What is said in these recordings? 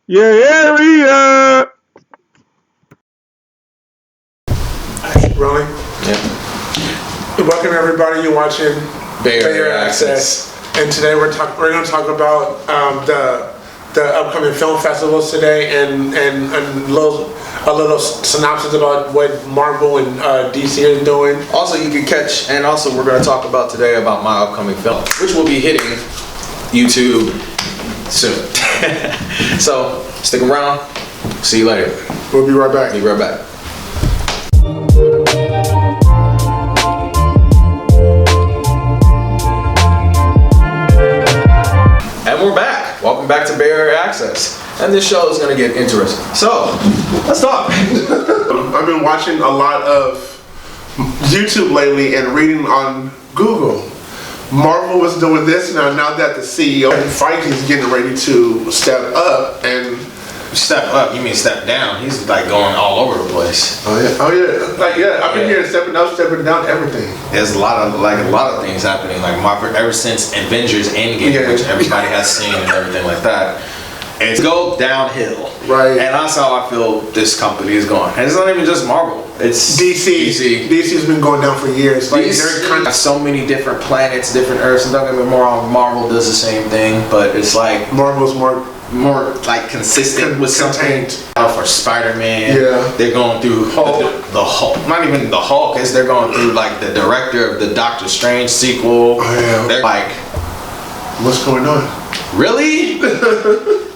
Bayarea. Rolling. Yeah. Welcome everybody. You're watching Bayarea Access, and today we're going to talk about the upcoming film festivals today, and a little synopsis about what Marvel and DC is doing. Also, you can catch, and also we're going to talk about today about my upcoming film, which will be hitting YouTube soon. So stick around. See you later. We'll be right back. Be right back. And we're back. Welcome back to Bayarea Access. And this show is going to get interesting. So, let's talk. I've been watching a lot of YouTube lately and reading on Google. Marvel was doing this now that the CEO Feige is getting ready to step up and Step up? You mean step down? He's like going all over the place. oh yeah, I've been hearing stepping up, stepping down, everything. There's a lot of things happening. Like Marvel, ever since Avengers Endgame, which everybody has seen and everything like that. It's go downhill. Right. And that's how I feel this company is going. And it's not even just Marvel. It's DC. DC's been going down for years. Like DC has so many different planets, different Earths, and don't get me wrong, Marvel does the same thing, but it's like Marvel's more like consistent with something. For Spider-Man, yeah, they're going through the Hulk. Not even the Hulk, is they're going through like the director of the Doctor Strange sequel. Oh, yeah. They're like, what's going on? really?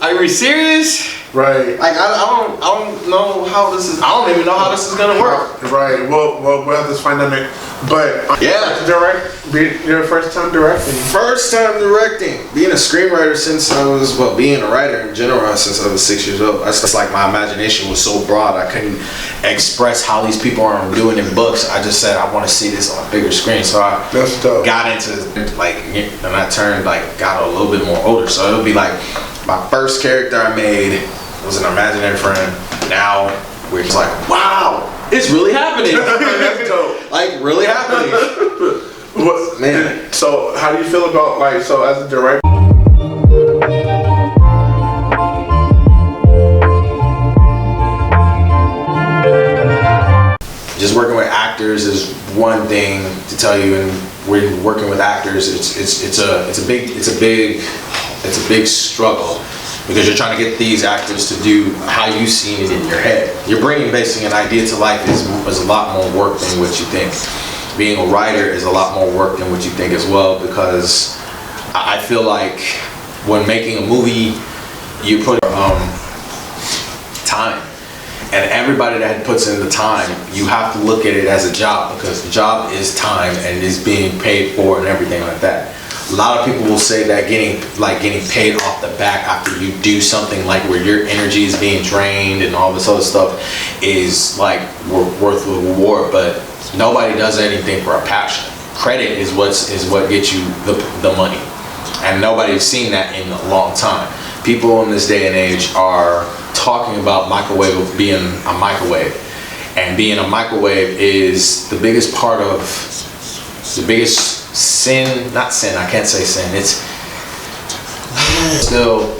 Are you serious? Right. Like I don't know how this is. I don't even know how this is gonna work. Right. Well, we'll have to find out next. But yeah, your first time directing. First time directing. Being a screenwriter since I was being a writer in general since I was 6 years old. That's just like my imagination was so broad I couldn't express how these people are doing in books. I just said I want to see this on a bigger screen. So I got into and I turned got a little bit more older. So it'll be like my first character I made was an imaginary friend. Now we're just like, wow, it's really happening. That's dope. Like really happening. What, man? So how do you feel about so as a director? Just working with actors is one thing to tell you, and when working with actors, it's a big struggle because you're trying to get these actors to do how you've seen it in your head. You're bringing basically an idea to life is a lot more work than what you think. Being a writer is a lot more work than what you think as well, because I feel like when making a movie, you put time. And everybody that puts in the time, you have to look at it as a job, because the job is time and is being paid for and everything like that. A lot of people will say that getting paid off the back after you do something like where your energy is being drained and all this other stuff is like worth the reward, but nobody does anything for a passion. Credit is what gets you the money, and nobody's seen that in a long time. People in this day and age are talking about microwave being a microwave, and being a microwave is the biggest part of the biggest sin. Not sin, I can't say sin. It's still,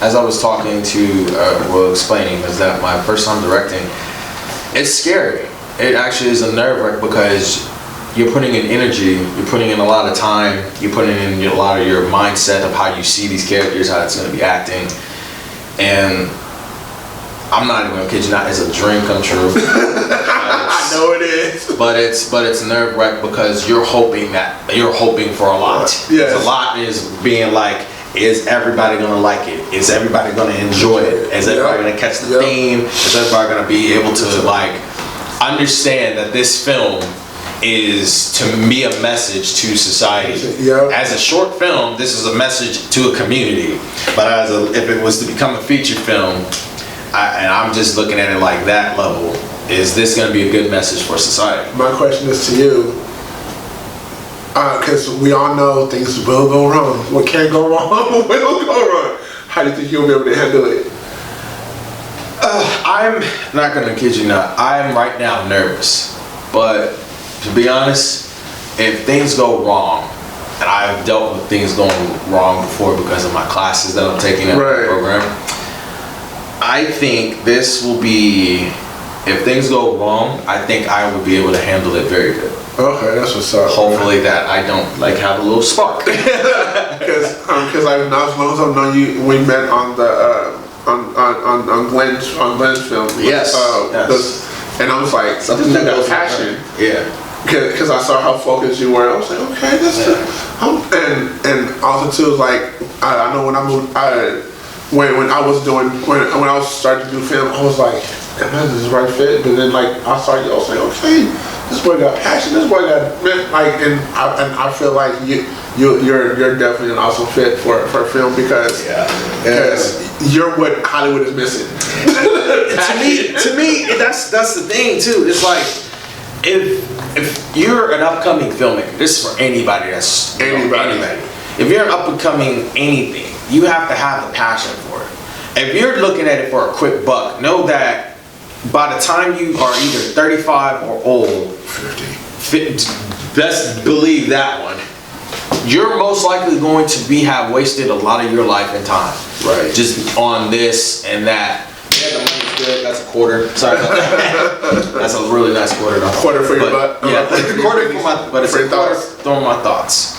as I was talking to explaining, is that my first time directing, it's scary. It actually is a nerve wreck, because you're putting in energy, you're putting in a lot of time, you're putting in a lot of your mindset of how you see these characters, how it's going to be acting. And I'm not even gonna kid you not, it's a dream come true. I know it is. But it's nerve wreck, because you're hoping for a lot. Yes. A lot is being like, is everybody gonna like it? Is everybody gonna enjoy it? Is everybody gonna catch the theme? Is everybody gonna be able to understand that this film is to be a message to society? As a short film, this is a message to a community, but if it was to become a feature film, and I'm just looking at it like that level, is this going to be a good message for society? My question is to you, because we all know things will go wrong. What can't go wrong will go wrong. How do you think you'll be able to handle it? I'm not going to kid you not, I'm right now nervous, but to be honest, if things go wrong, and I've dealt with things going wrong before because of my classes that I'm taking in the program, I think this will be, if things go wrong, I think I will be able to handle it very good. Okay, that's what's up. Hopefully that I don't like have a little spark. Because as long as I've known you, we met on the on Glenn's film. Yes. Yes. And I was like, Something this that got goes passion. Yeah. Because I saw how focused you were. I was like, okay, this is. And also too, like I know when I moved, when I was doing when I was starting to do film, I was like, man, this is the right fit. But then like I was like, okay, this boy got passion. This boy got like, and I feel like you're definitely an awesome fit for film because you're what Hollywood is missing. to me, that's the thing too. It's like if you're an upcoming filmmaker, this is for anybody that's anybody. If you're an up and coming anything, you have to have the passion for it. If you're looking at it for a quick buck, know that by the time you are either 35 or old, 50, best believe that one, you're most likely going to have wasted a lot of your life and time. Right. Just on this and that. Yeah, the money's good. That's a quarter. Sorry about that. That's a really nice quarter. Though. Quarter for your butt. Yeah, a quarter for my, but it's a quarter throwing my thoughts.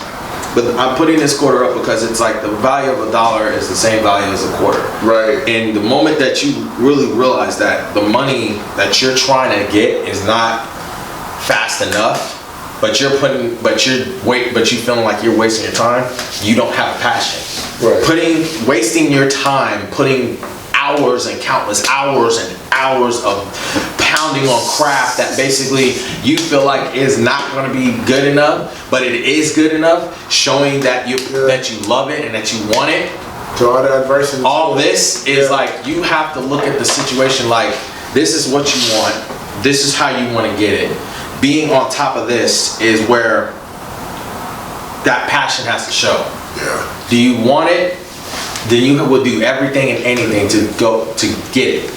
But I'm putting this quarter up because it's like the value of $1 is the same value as a quarter. Right. And the moment that you really realize that the money that you're trying to get is not fast enough, but you feeling like you're wasting your time, you don't have passion. Right. Wasting your time, putting hours and countless hours and hours of pounding on craft that basically you feel like is not going to be good enough, but it is good enough, showing that you love it and that you want it. To all the adversity. All this is like, you have to look at the situation like, this is what you want, this is how you want to get it. Being on top of this is where that passion has to show. Yeah. Do you want it? Then you will do everything and anything to get it.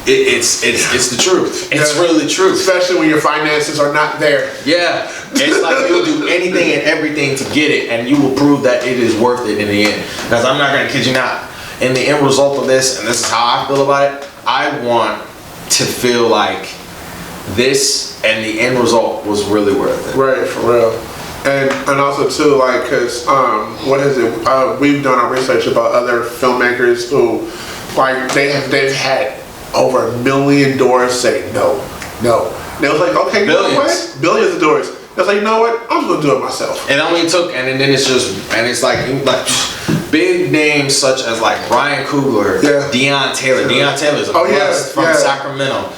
It's the truth. It's really the truth. Especially when your finances are not there. Yeah. It's like you'll do anything and everything to get it, and you will prove that it is worth it in the end. Because I'm not going to kid you not. In the end result of this, and this is how I feel about it, I want to feel like this and the end result was really worth it. Right, for real. And also too, like, cause what is it? We've done our research about other filmmakers who, like, they've had over $1 million doors say no. And it was like, okay, you know what? Billions of doors. It's like, you know what? I'm just gonna do it myself. It only took, and then it's like big names such as like Ryan Coogler, Deion Taylor. Deion Taylor's a bust from Sacramento.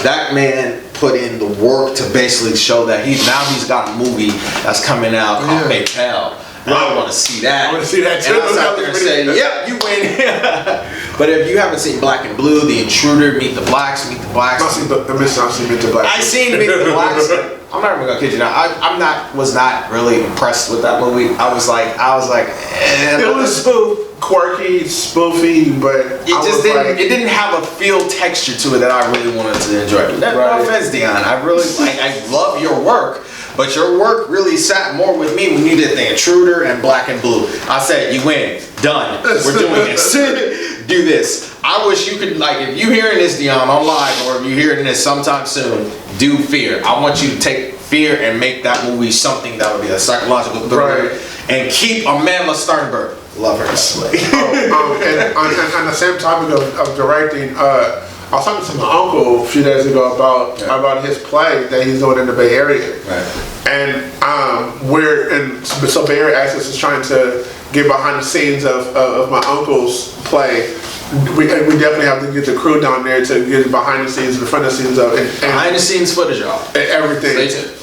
That man put in the work to basically show that he's got a movie that's coming out called Bayarea. I want to see that. I want to see that too. And I sat there and said, yep, you win. But if you haven't seen Black and Blue, The Intruder, Meet the Blacks. I've seen Meet the Blacks. I seen Meet the Blacks. I'm not even gonna kid you now. Was not really impressed with that movie. I was like, it was quirky, spoofy, but it didn't have a feel texture to it that I really wanted to enjoy. No offense, Deion. I love your work, but your work really sat more with me when you did The Intruder and Black and Blue. I said, you win, done. We're doing this. Do this. I wish you could, like, if you hearing this, Deion, on live, or if you're hearing this sometime soon, do Fear. I want you to take Fear and make that movie something that would be a psychological thriller, and keep Amanda Sternberg. Love her. And on the same topic of directing, I was talking to my uncle a few days ago about his play that he's doing in the Bay Area. Right. And so Bay Area Access is trying to get behind the scenes of my uncle's play. We definitely have to get the crew down there to get behind the scenes, the front of the scenes of behind the scenes footage, y'all. Everything.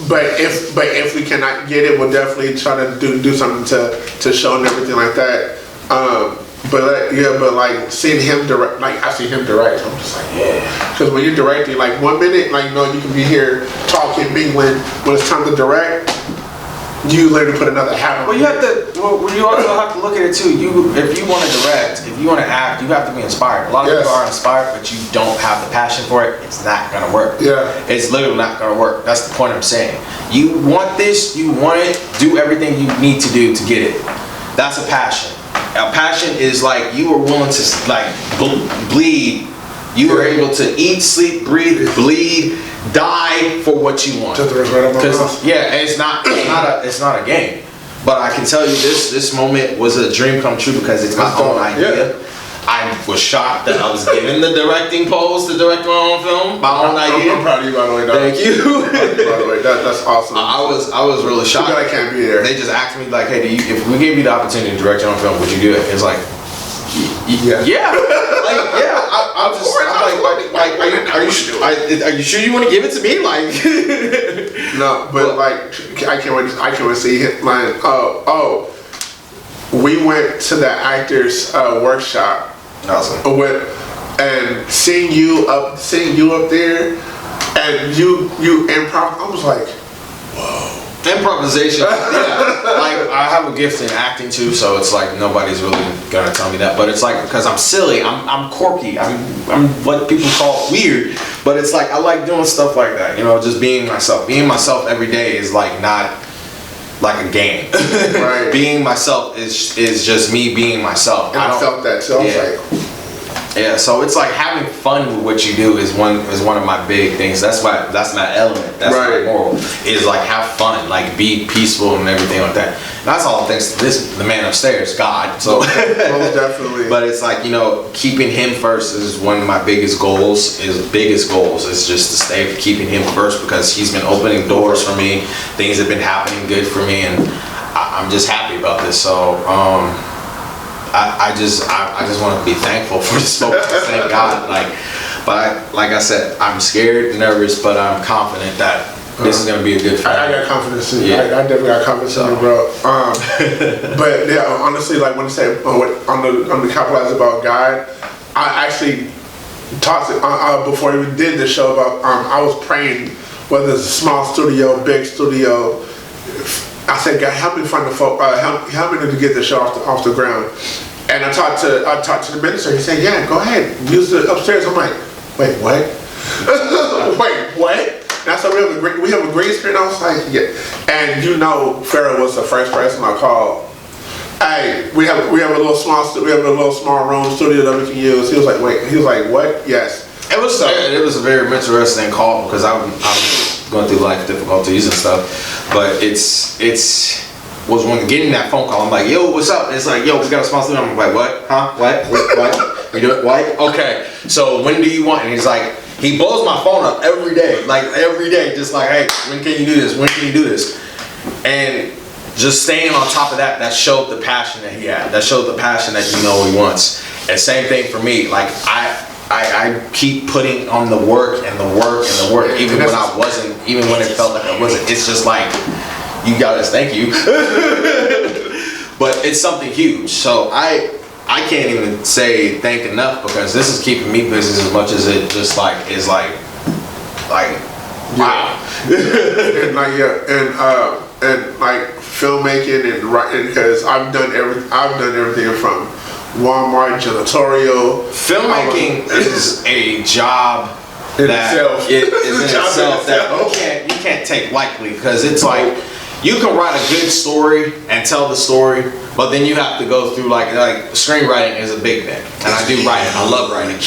But if we cannot get it, we'll definitely try to do something to show and everything like that. But like seeing him direct, like I see him direct, I'm just like, yeah. Because when you're directing, like 1 minute, like, you know, you can be here talking, mingling. When it's time to direct, you literally put another hat on. Well, you also have to look at it too. If you want to direct, if you want to act, you have to be inspired. A lot of people are inspired, but you don't have the passion for it. It's not gonna work. Yeah, it's literally not gonna work. That's the point I'm saying. You want this, you want it. Do everything you need to do to get it. That's a passion. A passion is like you are willing to like bleed. You are able to eat, sleep, breathe, bleed, die for what you want. Because it's not a game. But I can tell you this moment was a dream come true because it's my own idea. I was shocked that I was given the directing pose to direct my own film, my own idea. I'm proud of you, by the way. Thank you. By the way, that's awesome. I was really shocked. Too bad I can't be there. They just asked me like, hey, if we gave you the opportunity to direct your own film, would you do it? It's like, yeah. I'm like, are you sure you want to give it to me? Like, no, but like, I can't wait to see him. Like, we went to the actors workshop. Awesome. And seeing you up there, and you improv. I was like, whoa. Improvisation. Yeah. Like I have a gift in acting too, so it's like nobody's really gonna tell me that. But it's like because I'm silly, I'm quirky, I'm what people call weird. But it's like I like doing stuff like that. You know, just being myself. Being myself every day is like not like a game. Right. Being myself is just me being myself. And I felt that too. I was like. Yeah, so it's like having fun with what you do is one of my big things. That's my element. That's my moral. Is like have fun, like be peaceful and everything like that. And that's all thanks to the man upstairs, God. So most definitely. But it's like, you know, keeping him first is one of my biggest goals. Is just to stay keeping him first because he's been opening doors for me. Things have been happening good for me, and I'm just happy about this. So. I just want to be thankful for this moment. Thank God. Like I said, I'm scared, nervous, but I'm confident that this is gonna be a good film. I got confidence in you. I definitely got confidence in you, bro. But yeah, honestly, like when I say on the capitalize about God, I actually talked before we did the show about I was praying whether it's a small studio, big studio. I said, God, help me find the folk. Help me to get the show off the ground. And I talked to the minister. He said, yeah, go ahead, use the upstairs. I'm like, wait, what? Wait, what? That's how we have a green screen. I was like, yeah. And you know, Pharaoh was the first person I called. Hey, we have a little small room studio that we can use. He was like, wait. He was like, what? Yes. It was a very interesting call because I'm going through life difficulties and stuff, but was when getting that phone call. I'm like, yo, what's up? It's like, yo, we got a sponsor. I'm like, what? Huh? What? We do it? What? Okay. So when do you want? And he's like, he blows my phone up every day, just like, hey, when can you do this? When can you do this? And just staying on top of that showed the passion that he had. That showed the passion that you know he wants. And same thing for me. Like I keep putting on the work and the work and the work, even when I wasn't, even when it felt like I wasn't. It's just like, you got us, thank you. But it's something huge. So I can't even say thank enough because this is keeping me busy as much as it just like is like wow. And like filmmaking and writing because I've done everything from Walmart, janitorial. Filmmaking is a job that you can't take lightly because it's like you can write a good story and tell the story, but then you have to go through like screenwriting is a big thing, and I do writing. I love writing.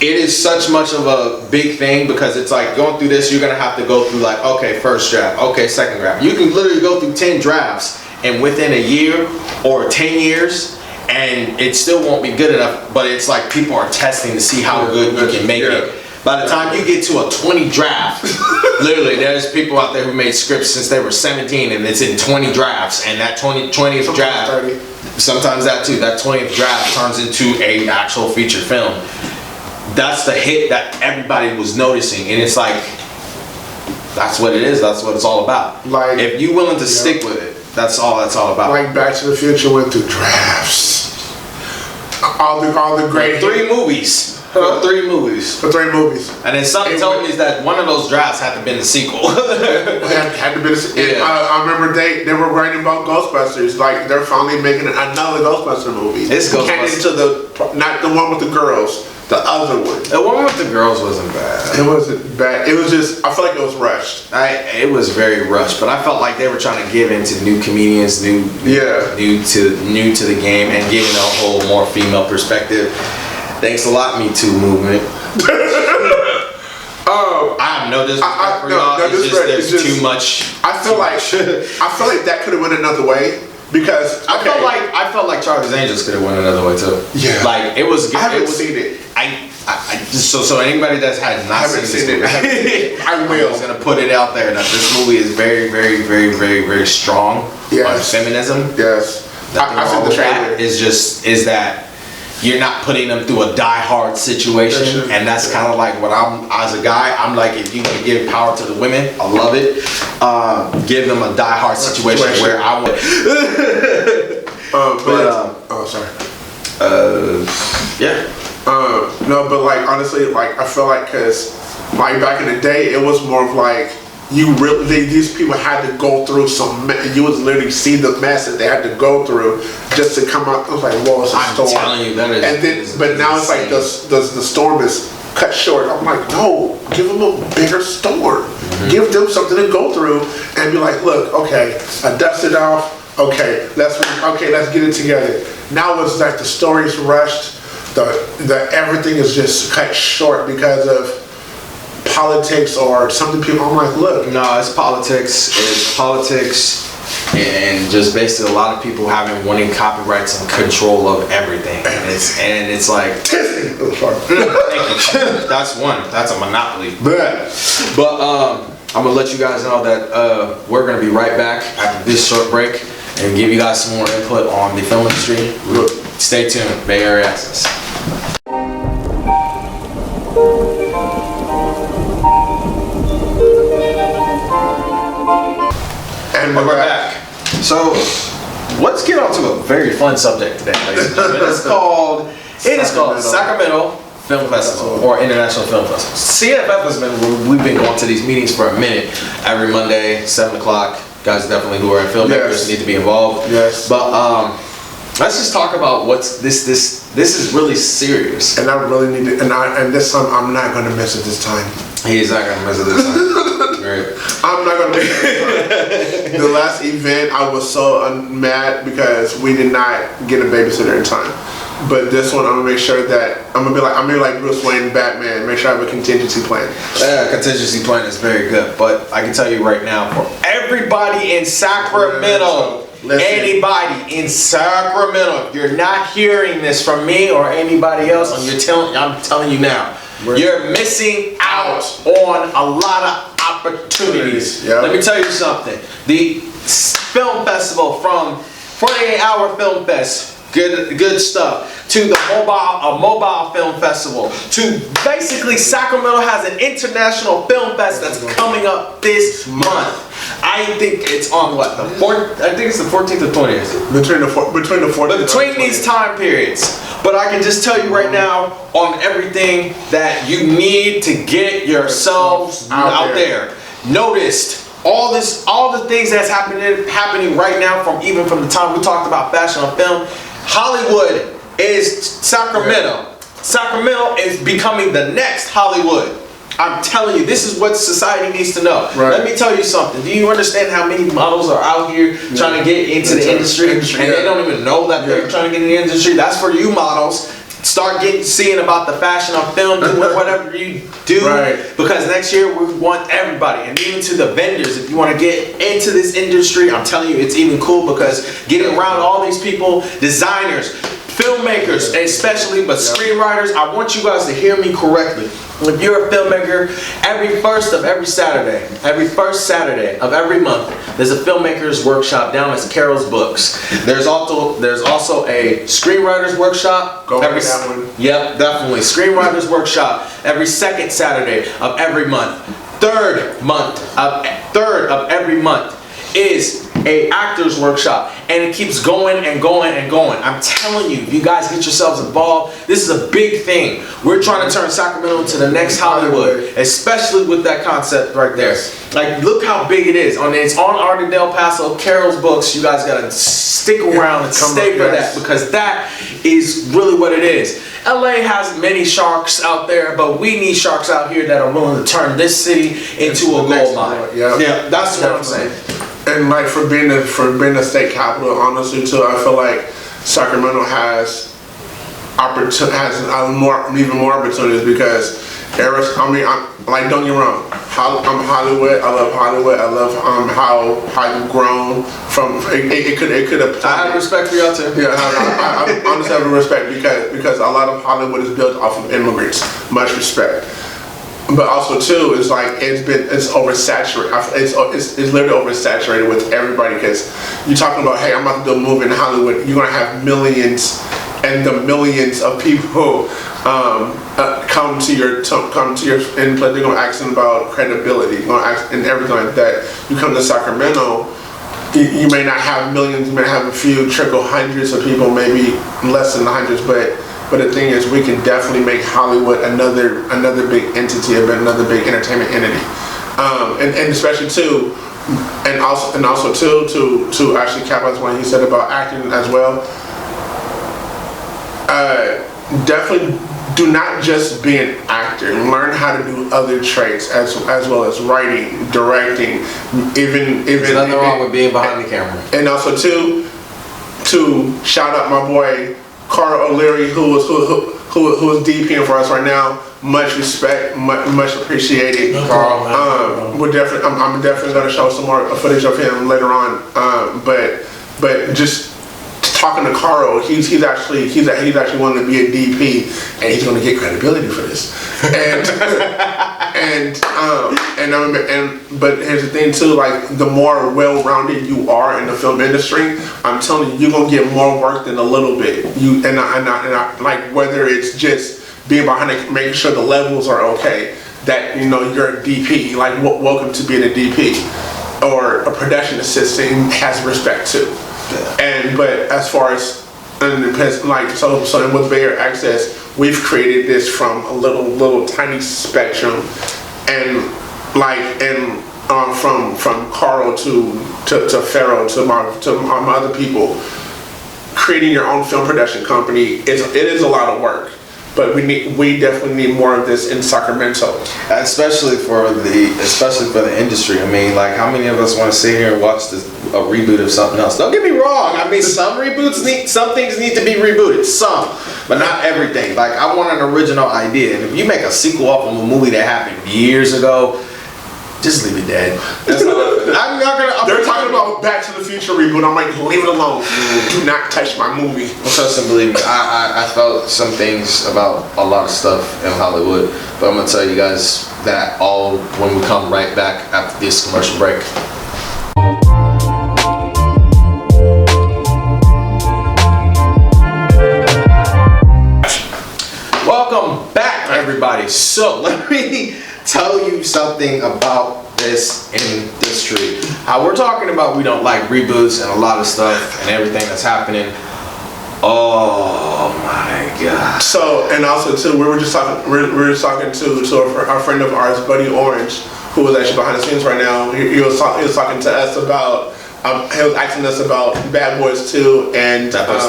It is such much of a big thing because it's like going through this. You're gonna have to go through like okay, first draft, okay, second draft. You can literally go through 10 drafts, and within a year or 10 years. And it still won't be good enough, but it's like people are testing to see how good you can make it. By the time you get to a 20 draft, literally there's people out there who made scripts since they were 17 and it's in 20 drafts, and that 20th draft, sometimes that too, that 20th draft turns into a actual feature film. That's the hit that everybody was noticing, and it's like, that's what it is, that's what it's all about. Like, if you're willing to stick with it, that's all about. Like Back to the Future went through drafts. All the great 3 movies. For 3 movies. And then something told me is that one of those drafts had to be the sequel. had to be the sequel. Yeah. I remember they were writing about Ghostbusters. Like they're finally making another Ghostbuster movie. It's Ghostbusters. Not the one with the girls. The other one. The one with the girls wasn't bad. It wasn't bad. It was just, I feel like it was rushed. It was very rushed, but I felt like they were trying to give into new comedians, new to the game, and giving a whole more female perspective. Thanks a lot, Me Too movement. I have no disrespect for y'all. There's too much. I feel like that could have went another way. Because I felt like Charlie's Angels could have went another way too. Yeah, like it was. I haven't seen it. So anybody that has not seen it, I will. I was gonna put it out there that this movie is very, very, very, very, very strong on feminism. Yes, I said the trailer is that you're not putting them through a die-hard situation, and that's kind of like what I'm as a guy. I'm like, if you can give power to the women, I love it. Give them a die-hard situation where I would. Yeah. No, but like honestly, like I feel like because like back in the day, it was more of like these people had to go through you would literally see the mess that they had to go through just to come out. It was like, whoa, it's a storm. I'm telling you, that is. And then, but now it's like the storm is cut short. I'm like, no, give them a bigger storm. Mm-hmm. Give them something to go through and be like, look, okay, I dusted off. Okay, let's get it together. Now it's like the story's rushed. The everything is just cut short because of politics or something. People, I'm like, look. No, it's politics. It's politics, and just basically a lot of people wanting copyrights and control of everything. And it's like. Thank you. That's one. That's a monopoly. But I'm gonna let you guys know that we're gonna be right back after this short break and give you guys some more input on the film industry. Stay tuned. Bayarea Access. And we're back. So let's get on to a very fun subject today, ladies and gentlemen. It is called Sacramento Film Festival or International Film Festival. CFF has we've been going to these meetings for a minute. Every Monday, 7 o'clock. Guys definitely who are filmmakers need to be involved. Yes. But let's just talk about what's this is really serious. And I really need to, and this time I'm not going to miss it this time. He's not going to miss it this time. Right. I'm not going to miss it this time. The last event I was so mad because we did not get a babysitter in time. But this one, I'm gonna make sure that I'm gonna be like Bruce Wayne, Batman. Make sure I have a contingency plan. Yeah, contingency plan is very good. But I can tell you right now, for everybody in Sacramento, anybody in Sacramento, if you're not hearing this from me or anybody else, I'm telling you now, you're missing out on a lot of opportunities. Yep. Let me tell you something. The film festival, from 48-hour film fest. Good stuff. To the mobile film festival. To basically Sacramento has an international film fest that's coming up this month. I think it's on what, the 4th? I think it's the 14th or 20th. Between the 14th. But between these time periods. But I can just tell you right now on everything that you need to get yourselves out there. Noticed. All the things that's happening right now from the time we talked about fashion on film. Hollywood is Sacramento. Sacramento is becoming the next Hollywood. I'm telling you, this is what society needs to know. Right. Let me tell you something. Do you understand how many models are out here trying to get into the industry and they don't even know that they're trying to get in the industry? That's for you models. Start seeing about the fashion on film, doing whatever you do, because next year we want everybody, and even to the vendors, if you want to get into this industry, I'm telling you, it's even cool because getting around all these people, designers, filmmakers, especially, but screenwriters, I want you guys to hear me correctly. If you're a filmmaker, every first Saturday of every month, there's a filmmakers workshop down at Carol's Books. There's also a screenwriters workshop. Go every that one. Yep, definitely. Screenwriters workshop every second Saturday of every month. Third of every month is a actors workshop, and it keeps going and going and going. I'm telling you, if you guys get yourselves involved, this is a big thing. We're trying to turn Sacramento into the next Hollywood, especially with that concept right there. Like, look how big it is. It's on Art Del Paso, Carol's Books. You guys gotta stick around and stay for that, because that is really what it is. LA has many sharks out there, but we need sharks out here that are willing to turn this city into a gold mine. Yeah, that's what I'm saying. And like for being a state capital, honestly too, I feel like Sacramento has even more opportunities because like, don't get me wrong, I'm Hollywood. I love Hollywood. I love how you've grown from. It could have. I have respect for y'all too. Yeah, I honestly have respect because a lot of Hollywood is built off of immigrants. Much respect. But also too, it's like it's oversaturated. It's literally oversaturated with everybody because you're talking about, hey, I'm about to do a movie in Hollywood. You're gonna have millions and the millions of people come to your in play. They're gonna ask them about credibility. They're gonna ask and everything like that. You come to Sacramento, you may not have millions. You may have a few trickle hundreds of people, maybe less than hundreds, but the thing is, we can definitely make Hollywood another big entity, another big entertainment entity, and especially too, and also too to actually capitalize what he said about acting as well. Definitely do not just be an actor. Learn how to do other traits as well as writing, directing, even. There's nothing wrong with being behind the camera. And also too, to shout out my boy Carl O'Leary, who is DPing for us right now. Much respect, much appreciated. Carl, I'm definitely gonna show some more footage of him later on. But just talking to Carl, he's actually wanting to be a DP, and he's gonna get credibility for this. But here's the thing too, like the more well-rounded you are in the film industry, I'm telling you, you're gonna get more work than a little bit. I like whether it's just being behind it, making sure the levels are okay, that you're a DP, like welcome to being a DP, or a production assistant has respect too. But as far as so with Bayarea Access, we've created this from a little tiny spectrum, from Carl to Pharaoh to my other people. Creating your own film production company it is a lot of work. But we definitely need more of this in Sacramento, especially for the industry. I mean, like, how many of us want to sit here and watch a reboot of something else? Don't get me wrong. I mean, some things need to be rebooted, but not everything. Like, I want an original idea, and if you make a sequel off of a movie that happened years ago, just leave it dead. I'm not gonna. They're talking about Back to the Future reboot. I'm like, leave it alone. Do not touch my movie. Well, trust and believe me, I felt some things about a lot of stuff in Hollywood, but I'm gonna tell you guys that all when we come right back after this commercial break. Welcome back, everybody. So let me tell you something about this industry. How we're talking about we don't like reboots and a lot of stuff and everything that's happening. Oh my God. So, and also too, we were just talking to our friend of ours, Buddy Orange, who was actually behind the scenes right now. He was talking to us about. He was asking us about Bad Boys 2 and Bad Boys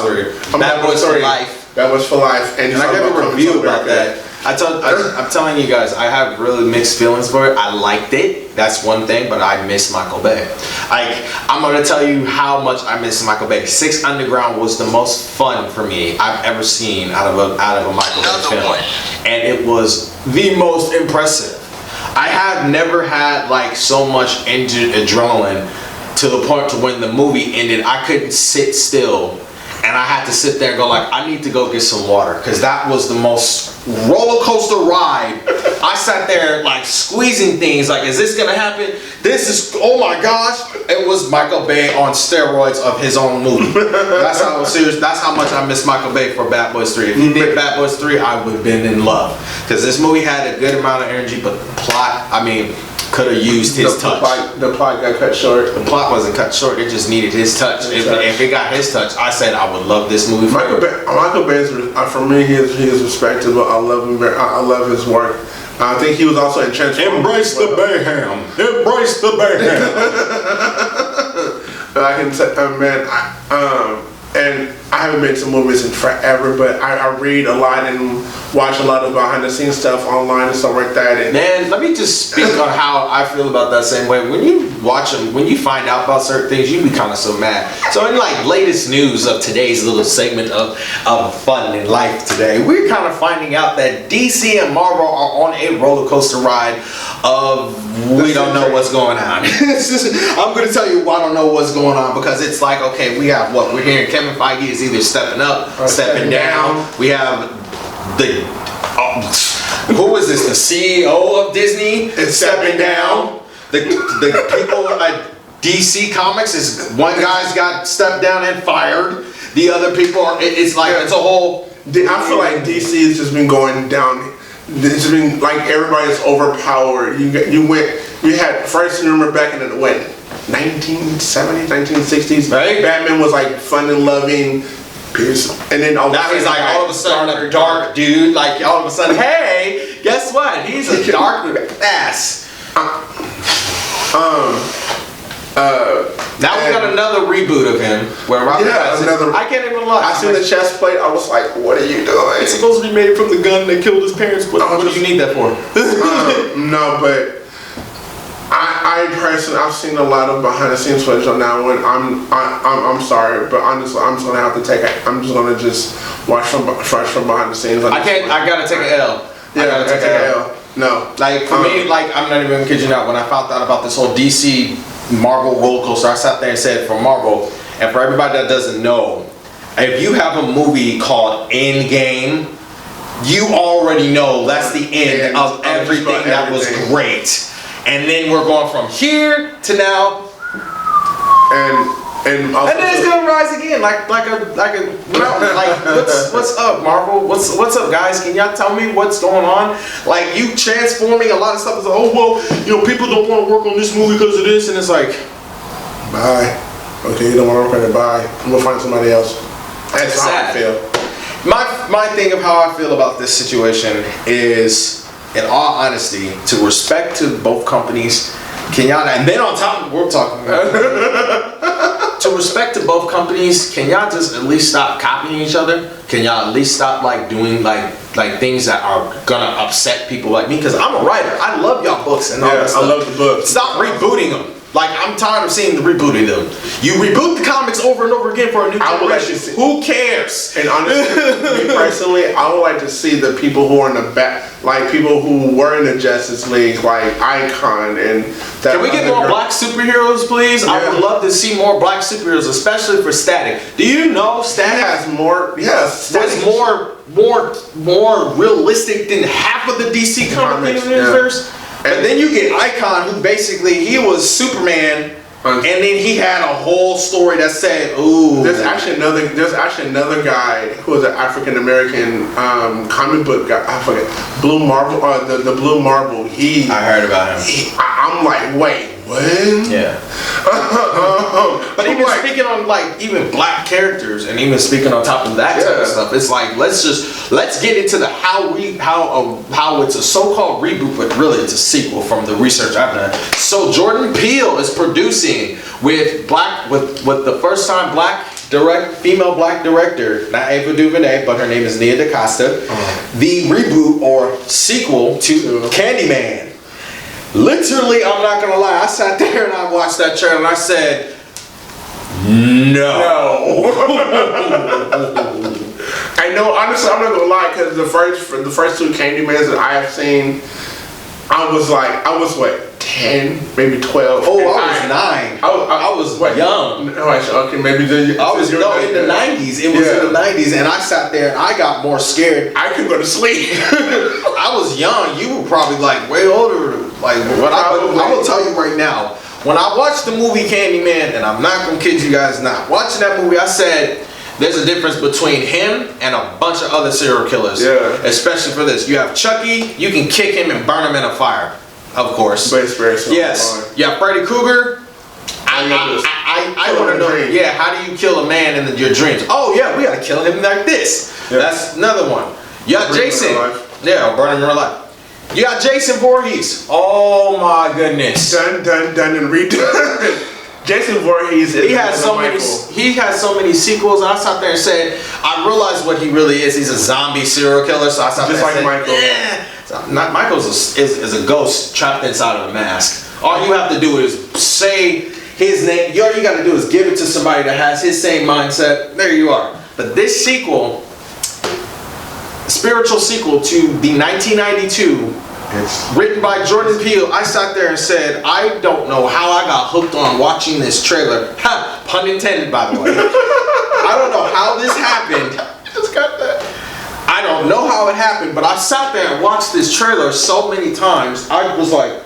3. Bad Boys for Life. Bad Boys for Life. And I gave a review about that. I'm telling you guys, I have really mixed feelings for it. I liked it. That's one thing, but I miss Michael Bay. I'm gonna tell you how much I miss Michael Bay. 6 Underground was the most fun for me I've ever seen out of a Michael Bay film, and it was the most impressive. I have never had like so much adrenaline to the point to when the movie ended, I couldn't sit still. And I had to sit there and go like, I need to go get some water, because that was the most roller coaster ride. I sat there like squeezing things, like, is this gonna happen? This is, oh my gosh. It was Michael Bay on steroids of his own movie. That's how serious. That's how much I miss Michael Bay for Bad Boys 3. If he did Bad Boys 3, I would have been in love, because this movie had a good amount of energy, but the plot, I mean, could have used his touch. The plot got cut short. The plot wasn't cut short. It just needed his touch. If it got his touch, I said I would love this movie. Michael Bay is, for me, he is respectable. I love him. I love his work. I think he was also in Transformers. Embrace the Bayham. Embrace the Bayham. I can say, man, and I haven't been to movies in forever, but I read a lot and watch a lot of behind the scenes stuff online and stuff like that. And Man, let me just speak on how I feel about that same way. When you watch them, when you find out about certain things, you be kind of so mad. So in like latest news of today's little segment of fun in life today, we're kind of finding out that DC and Marvel are on a roller coaster ride of we don't know what's going on. I'm going to tell you why I don't know what's going on, because it's like, okay, we have what we're hearing. Kevin Feige is either stepping up or stepping down. We have the who is this? The CEO of Disney is stepping down. The people at DC Comics is one guy's got stepped down and fired. The other people are. It's like it's a whole. I feel like DC has just been going down. It's just been like everybody's overpowered. You had first, remember back in the what, 1970s, 1960s. Right. Batman was like fun and loving. And then now he's like all of a sudden a dark dude. Like all of a sudden, hey, guess what? He's a dark ass. Now we got another reboot of him where Robert Pattinson. I can't even lie. I seen the chest plate. I was like, what are you doing? It's supposed to be made from the gun that killed his parents. What do you need that for? No, but I personally, I've seen a lot of behind the scenes footage on that one. I'm sorry, but I'm just gonna have to take it. I'm just gonna watch from behind the scenes. I gotta take an L. Yeah, I gotta take an L. No, like for me, like I'm not even kidding you out. When I found out about this whole DC Marvel roller coaster, I sat there and said, for Marvel, and for everybody that doesn't know, if you have a movie called Endgame, you already know that's the end of everything that was great. And then we're going from here to now, and then it's gonna rise again, like what's up, Marvel? What's up, guys? Can y'all tell me what's going on? Like you transforming a lot of stuff is like, oh well, people don't want to work on this movie because of this, and it's like, bye. Okay, you don't want to work on it. Bye. I'm gonna find somebody else. That's how I feel. My thing of how I feel about this situation is, in all honesty, to respect to both companies, can y'all, and then on top of what we're talking about, to respect to both companies, can y'all just at least stop copying each other? Can y'all at least stop like doing like things that are gonna upset people like me? Because I'm a writer. I love y'all books and all that stuff. I love the books. Stop rebooting them. Like, I'm tired of seeing the rebooting them. You reboot the comics over and over again for a new generation. Who cares? And honestly, me personally, I would like to see the people who are in the back, like people who were in the Justice League, like Icon and that. Can we get more black superheroes, please? Yeah. I would love to see more black superheroes, especially for Static. Do you know Static has more? Yes, was more realistic than half of the DC comic universe. But then you get Icon, who basically, he was Superman, and then he had a whole story that said, ooh. There's actually another guy who was an African American comic book guy. I forget. Blue Marble, the Blue Marble. I heard about him. I'm like, wait, what? Yeah. But even speaking on like even black characters, and even speaking on top of that type of stuff, it's like let's get into the how it's a so-called reboot, but really it's a sequel from the research I've done. So Jordan Peele is producing with the first time female black director, not Ava DuVernay, but her name is Nia DaCosta, the reboot or sequel to Candyman. Literally, I'm not gonna lie, I sat there and I watched that trailer and I said, no. I know, honestly, I'm not gonna lie, because the first two Candymans that I have seen, I was what, 10, maybe 12. Oh, I was 9. I was young. Okay, maybe I was in the 90s. It was in the 90s, and I sat there and I got more scared. I could go to sleep. I was young. You were probably like way older. Like I will tell you right now. When I watched the movie Candyman, and I'm not gonna kid you guys not, watching that movie, I said, there's a difference between him and a bunch of other serial killers. Yeah. Especially for this. You have Chucky, you can kick him and burn him in a fire. Of course. Yes. Yeah, Freddy Krueger. I want to know. Yeah, how do you kill a man in your dreams? Oh yeah, we gotta kill him like this. Yeah. That's another one. You got Jason. Yeah, burn him in real life. You got Jason Voorhees. Oh my goodness. Done and redone. Jason Voorhees is he has so many. He has so many sequels. And I sat there and said, I realized what he really is. He's a zombie serial killer. So I sat just there and like said, Michael. So Michael's is a ghost trapped inside of a mask. All you have to do is say his name. All you got to do is give it to somebody that has his same mindset. There you are. But this sequel, spiritual sequel to the 1992, written by Jordan Peele, I sat there and said, I don't know how I got hooked on watching this trailer. Ha! Pun intended, by the way. I don't know how this happened. Just got that. I don't know how it happened, but I sat there and watched this trailer so many times. I was like,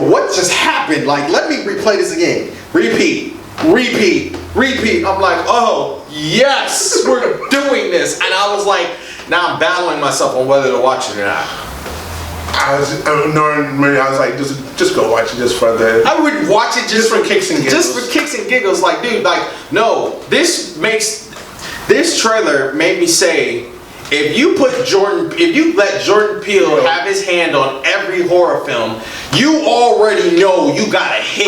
what just happened? Like, let me replay this again. Repeat. I'm like, oh, yes, we're doing this. And I was like, now I'm battling myself on whether to watch it or not. I was like, just go watch it just for the. I would watch it just for kicks and giggles. Just for kicks and giggles. Like, dude, like, no, this trailer made me say, if you let Jordan Peele have his hand on every horror film, you already know you got a hit.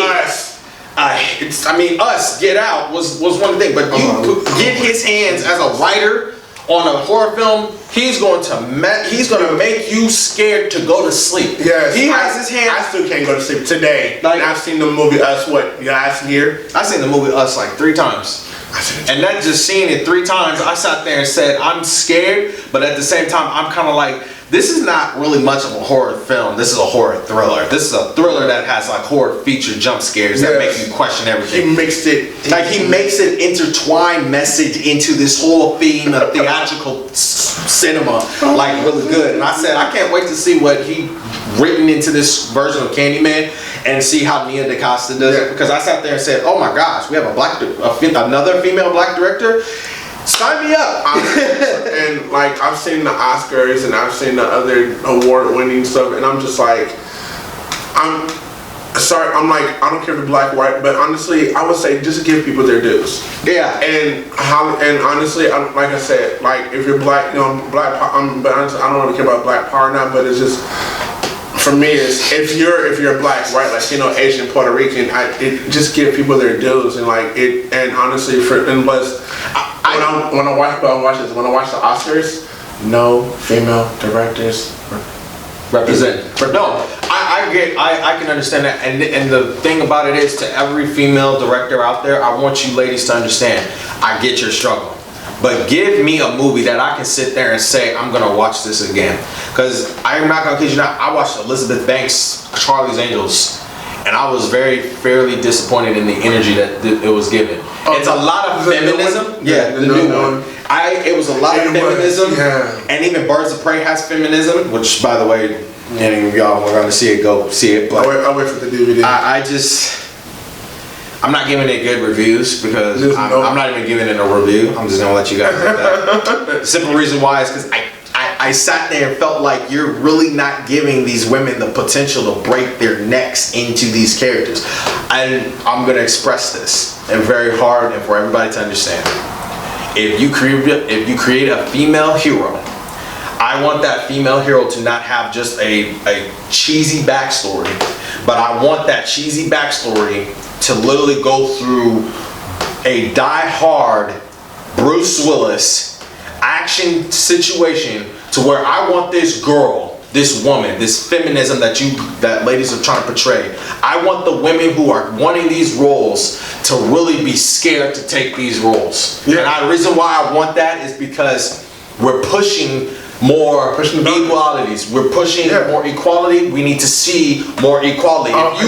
Us, Get Out was one thing, but you get his hands as a writer on a horror film, he's going to make you scared to go to sleep. Yes, he has his hands. I still can't go to sleep today. Like, I've seen the movie Us. What last year? I've seen the movie Us like 3 times. And that just seeing it 3 times, I sat there and said, I'm scared, but at the same time, I'm kind of like, this is not really much of a horror film. This is a horror thriller. This is a thriller that has like horror feature jump scares that make you question everything. He makes it intertwined message into this whole theme of theatrical cinema, like really good. And I said, I can't wait to see what he written into this version of Candyman and see how Nia DaCosta does it. Because I sat there and said, oh my gosh, we have another female black director. Sign me up. And like, I've seen the Oscars and I've seen the other award-winning stuff, and I'm just like, I'm sorry. I'm like, I don't care if it's black, white, but honestly, I would say just give people their dues. Yeah. And honestly, like I said, like if you're black, but honestly, I don't really care about black power now. But it's just, for me, is if you're black, white, like Asian, Puerto Rican, just give people their dues, and like it. And honestly, when I watch the Oscars, no female directors represent. No, I can understand that, and the thing about it is, to every female director out there, I want you ladies to understand, I get your struggle, but give me a movie that I can sit there and say, I'm gonna watch this again. Because I'm not gonna kid you not, I watched Elizabeth Banks' Charlie's Angels, and I was fairly disappointed in the energy that it was given. It's a lot of feminism. The new one. It was a lot of feminism, and even Birds of Prey has feminism, which, by the way, any of y'all are going to see it, go see it. But I wait for the DVD. I'm not giving it good reviews because I'm not even giving it a review. I'm just gonna let you guys know that. The simple reason why is because I sat there and felt like you're really not giving these women the potential to break their necks into these characters. And I'm gonna express this and very hard and for everybody to understand. If you create a female hero, I want that female hero to not have just a cheesy backstory, but I want that cheesy backstory to literally go through a die-hard Bruce Willis action situation to where I want this girl, this woman, this feminism that ladies are trying to portray. I want the women who are wanting these roles to really be scared to take these roles. Yeah. And the reason why I want that is because we're pushing more equalities. We're pushing more equality. We need to see more equality. If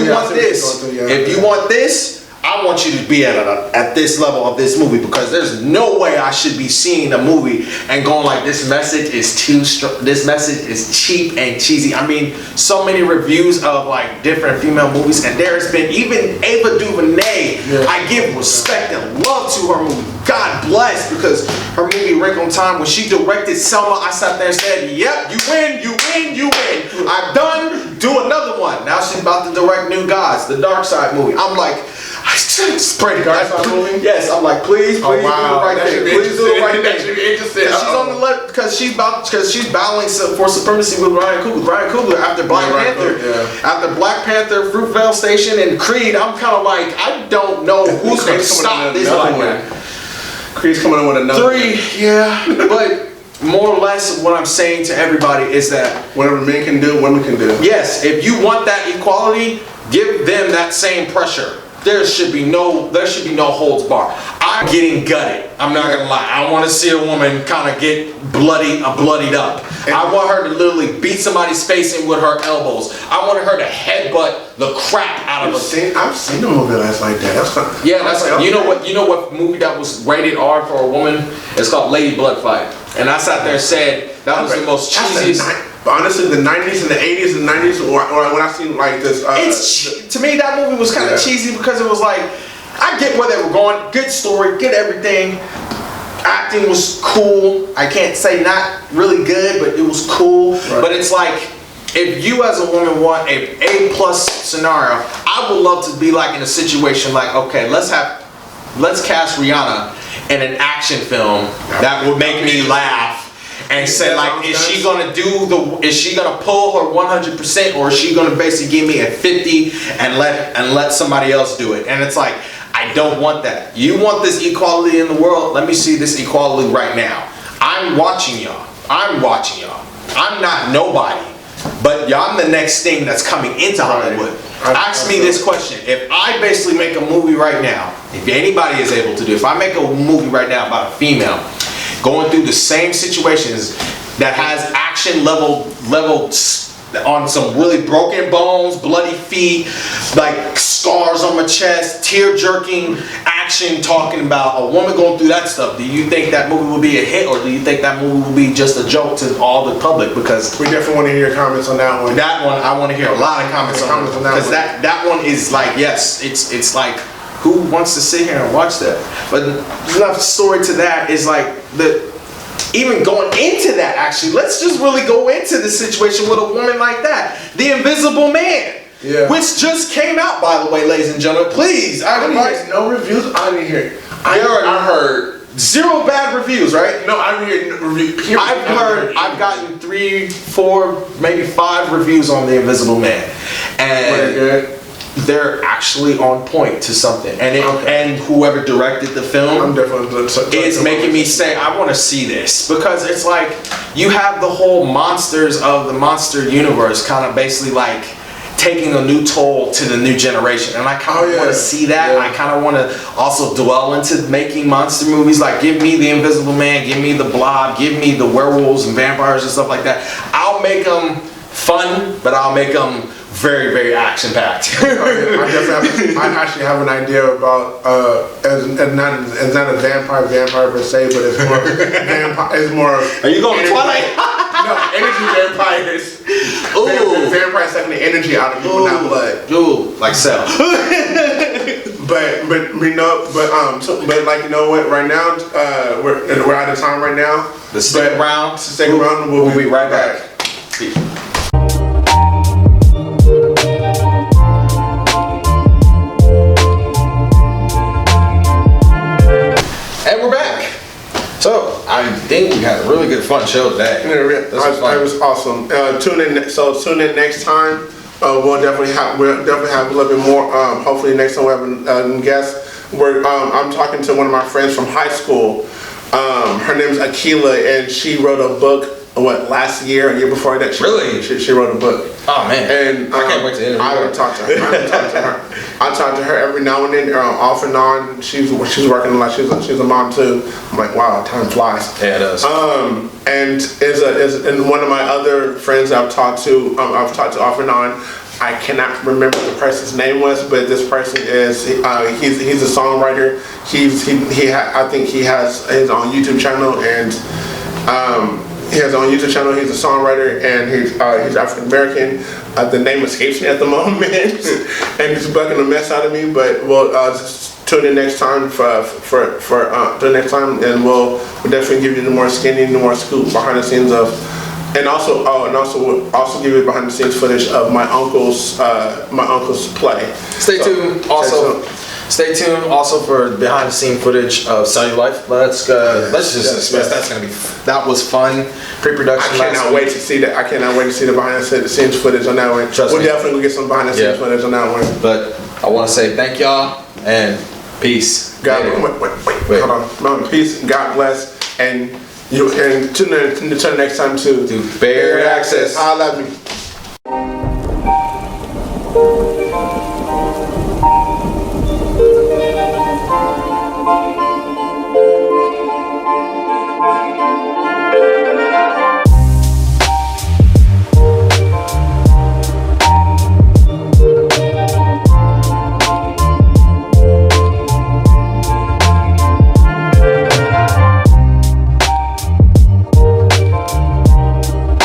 you want this, I want you to be at this level of this movie, because there's no way I should be seeing a movie and going like, this message is too strong, this message is cheap and cheesy. I mean, so many reviews of like different female movies, and there's been even Ava DuVernay. I give respect and love to her movie. God bless, because her movie Wrinkle in Time, when she directed Selma, I sat there and said, yep, you win, you win, you win. I'm done, do another one. Now she's about to direct New Gods, the Dark Side movie. I'm like, I pray God movie. Yes, I'm like, please do it right there. Please do it right same that thing. you're interested. She's on the left because she's battling for supremacy with Ryan Coogler. Ryan Coogler after Black Panther, after Black Panther, Fruitvale Station, and Creed. I'm kind of like, I don't know who's going to stop this Black man. Creed's coming in with another 3, yeah, but more or less what I'm saying to everybody is that whatever men can do, women can do. yes, if you want that equality, give them that same pressure. There should be no holds bar. I'm getting gutted. I'm not gonna lie. I want to see a woman kind of get bloodied up. I want her to literally beat somebody's face in with her elbows. I want her to headbutt the crap out of a. I've seen a movie that's like that. That's kind of, yeah, that's like, you know what movie that was rated R for a woman? It's called Lady Blood Fight. And I sat there and said that was the most cheesiest. Honestly, the 90s and the 80s and 90s, when I seen like this, to me that movie was kind of cheesy because it was like, I get where they were going, good story, good everything, acting was cool. I can't say not really good, but it was cool. Right. But it's like, if you as a woman want a A+ scenario, I would love to be like in a situation like, okay, let's cast Rihanna in an action film that would make me laugh. And say like, is she gonna pull her 100%, or is she gonna basically give me a 50 and let somebody else do it? And it's like, I don't want that. You want this equality in the world? Let me see this equality right now. I'm watching y'all. I'm not nobody, but I'm the next thing that's coming into Hollywood. Ask me this question: if I basically make a movie right now, if anybody is able to do, if I make a movie right now about a female going through the same situations that has action level on some really broken bones, bloody feet, like scars on my chest, tear-jerking action, talking about a woman going through that stuff, do you think that movie will be a hit, or do you think that movie will be just a joke to all the public? Because we definitely want to hear your comments on that one. That one, I want to hear a lot of comments on that, because that one is like, yes, it's like, who wants to sit here and watch that? But enough story to that is like, even going into that, actually, let's just really go into the situation with a woman like that. The Invisible Man. Yeah. Which just came out, by the way, ladies and gentlemen. Please. I didn't hear no reviews. I didn't hear. I heard 0 bad reviews, right? No, I didn't hear reviews. I've gotten 3, 4, maybe 5 reviews on The Invisible Man. And they're actually on point to something, and whoever directed the film is making me say, I want to see this, because it's like you have the whole monsters of the monster universe kind of basically like taking a new toll to the new generation, and I kind of want to see that. I kind of want to also dwell into making monster movies. Like, give me the Invisible Man, give me the Blob, give me the werewolves and vampires and stuff like that. I'll make them fun, but I'll make them very, very action-packed. I actually have an idea about it's not a vampire per se, but it's more vampire. It's more. Are you going Twilight? No, energy vampires. Ooh, vampires sucking the energy out of people, not blood. Ooh, like Cell. But like, you know what? Right now, we're out of time right now. Stick around. We'll be right back. Peace. And we're back. So I think we had a really good fun show today. It was awesome. Tune in next time. We'll definitely have a little bit more. Hopefully next time we'll have a guest. I'm talking to one of my friends from high school. Her name's Akila, and she wrote a book. Last year, a year before that? She wrote a book. Oh man! And I can't wait to interview her. I talk to her. I talk to her every now and then, off and on. She's working a lot. She's a mom too. I'm like, wow, time flies. Yeah, it does. And one of my other friends I've talked to off and on. I cannot remember what the person's name was, but this person is he's a songwriter. I think he has his own YouTube channel, and he has his own YouTube channel. He's a songwriter, and he's African American. The name escapes me at the moment, and he's bugging the mess out of me. But we'll just tune in next time for the next time, and we'll definitely give you the more skinny, the more scoop behind the scenes of. And also give you behind the scenes footage of my uncle's play. Stay tuned. Also, Stay tuned also for behind the scene footage of Cellular Life. Let's just express that was fun. Pre-production. I cannot wait to see that. I cannot wait to see the behind the scenes footage on that one. We'll definitely get some behind the scenes footage on that one. But I want to say thank y'all and peace. Wait, hold on. Remember, peace, God bless, and tune in until next time to Bayarea Access. I love you.